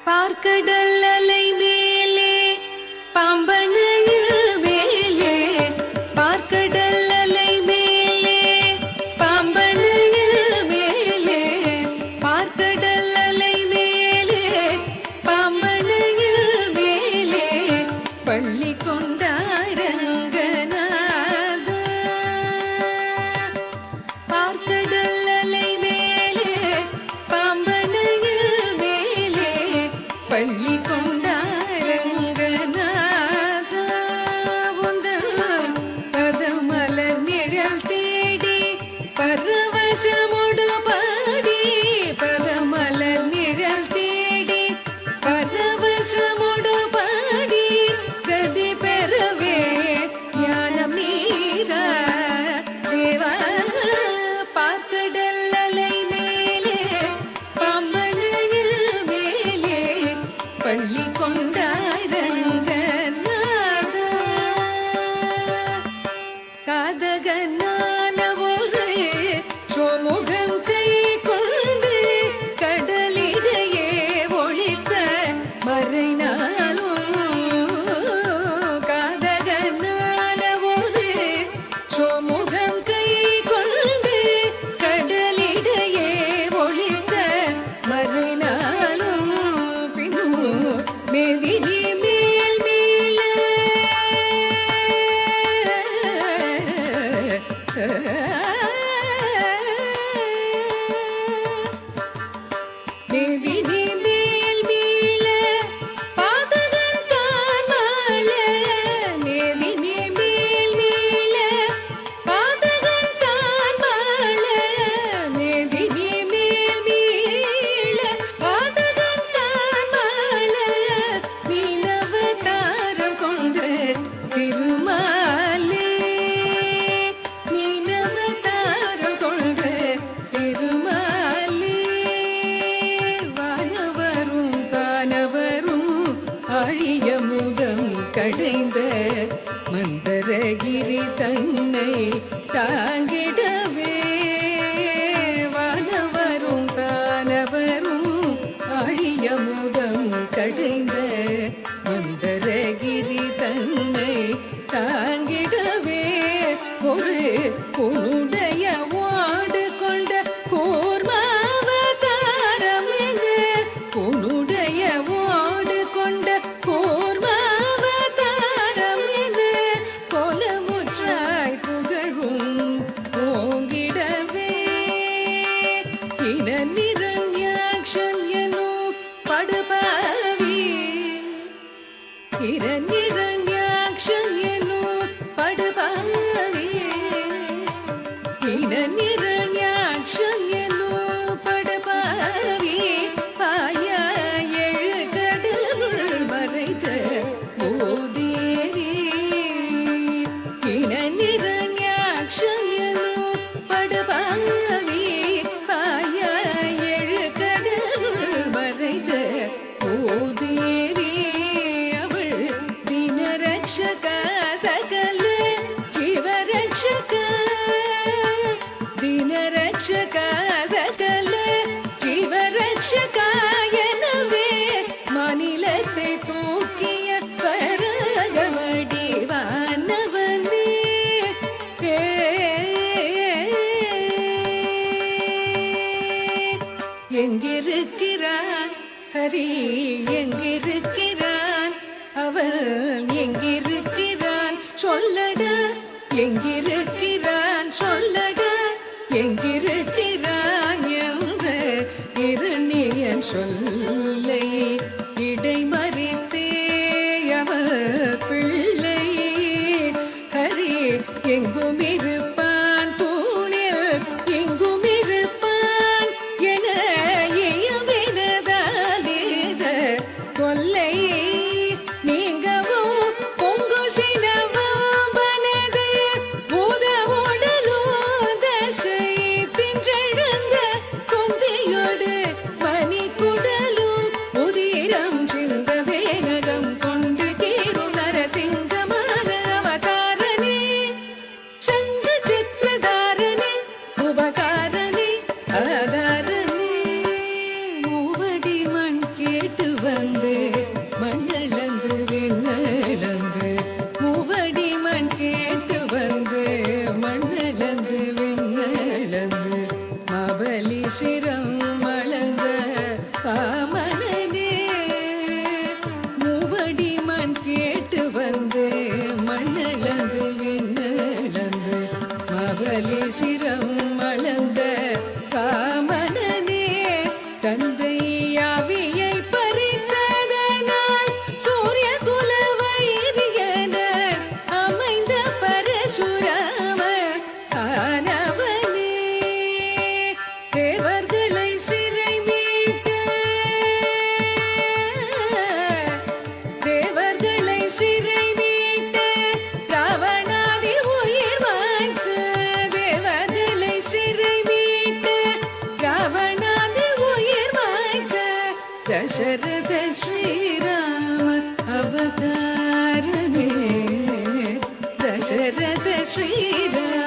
பார்க்கடல் அலை மேலே பாம்பனையில் மேலே பார்க்கடல் அலை மேலே பாம்பனையில் மேலே பார்க்கடல் அலை மேலே பாம்பனையில் மேலே பள்ளி கொண்டாரங்கநாத பார்க்கடல் அலை மேலே பாம்பனையில் மேலே பள்ளி கொண்டாரங்கநாத உந்தன் பதமலர் நிழல் தேடி பரவசமுடு பாடி பதமலர் நிழல் தேடி பரவசமுடு பாடி கதி பெறவே ஞானம் நீதா தேவா பார்க்கடல் அலை மேலே பாம்பனையில் மேலே பள்ளி கொண்டாரங்கநாத காதகனான ஒரு சோமுகம் கை கொண்டு கடலிடையே ஒளித்த மறைநாளும் காதகனான ஒரு சோமுகம் கை கொண்டு கடலிடையே ஒளித்த மறைநாளும் பின்னும் மேதினி மேல் மீள மேதினி மேல் மீள பாதகன் தான் மாள மேதினி மேல் மீள பாதகன் தான் மாள மேதினி மேல் மீள பாதகன் தான் மாள மீனவதாரம் கொண்ட திருமாலே மீனவதாரம் கொண்ட திருமாலே வானவரும் தானவரும் ஆழிய முதம் கடைந்த மந்தரகிரி தன்னை தாங்கிடவே வானவரும் தானவரும் ஆழிய முதம் கடைந்த மந்தரகிரி தன்னை தாங்கிடவே ஒரு பொனுடைய வாடு கொண்ட கூர்மாவதாரம் என பொனுடைய வாடு கொண்ட கூர்மாவதாரம் என கோலமுற்றாய் புகழும் ஓங்கிடவே இன நிரண்யாக்ஷன் எனும் படுபாவி இரண்யாக்ஷன் எனும் படுபாவி இரண்யாக்ஷன் எனும் படுபாவி பாயா எழு கடலுள் மறைத்த பூதேவி இரண்யாக்ஷன் எனும் படுபாவி பாயா எழு கடலுள் மறைத்த பூதேவி அவள் தினரக்ஷக சகல ஜீவரக்ஷக தினரக்ஷக சகல ஜீவரக்ஷக எனவே மாநிலத்தை தூக்கிய பரகவடிவானவனே எங்கிருக்கிறான் ஹரி எங்கிருக்கிறான் அவள் எங்கிருக்கிறான் சொல்லடா எங்கிருக்கிறான் சொல்லடா எங்கிருக்கிறான் என்ற இரணியன் சொல்லை இடைமறித்தே அவள் பிள்ளை ஹரி எங்கும் இருப்பான் தூணில் எங்கும் இருப்பான் என இயம்பினதாலேத கொல்லை நீங்கவும் பொங்கு சினவும் பனது பூத உடலும் தசை தின்றெழுந்த கொந்தையோடு மணி குடலும் दशरथ श्रीराम अवतारणे दशरथ श्रीराम